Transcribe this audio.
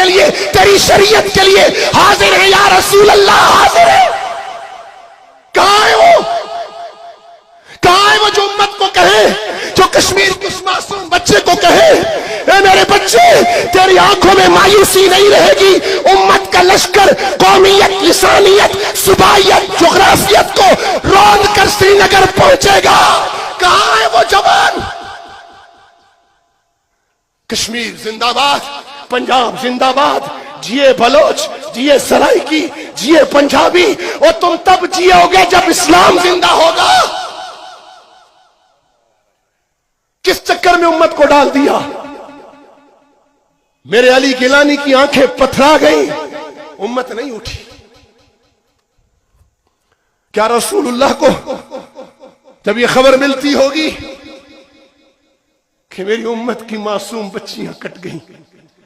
लिए, तेरी शरीयत के लिए हाजिर है या रसूल अल्लाह, हाजिर है। कहां है वो? कहां है वो जो उम्मत को कहे, जो कश्मीर के उस मासूम बच्चे को कहे, ए मेरे बच्चे, तेरी आंखों में मायूसी नहीं रहेगी, उम्मत का लश्कर कौमियत, लिसानियत, सुबाइयत, जोग्राफियत को रौंद कर श्रीनगर पहुंचेगा। कहां है वो जवान? कश्मीर जिंदाबाद, पंजाब जिंदाबाद, जिए बलोच, जिए सराइकी, जिए पंजाबी। और तुम तब जियोगे जब इस्लाम जिंदा होगा। किस चक्कर में उम्मत को डाल दिया? मेरे अली गिलानी की आंखें पथरा गई, उम्मत नहीं उठी। क्या रसूलुल्लाह को जब यह खबर मिलती होगी कि मेरी उम्मत की मासूम बच्चियां कट गई,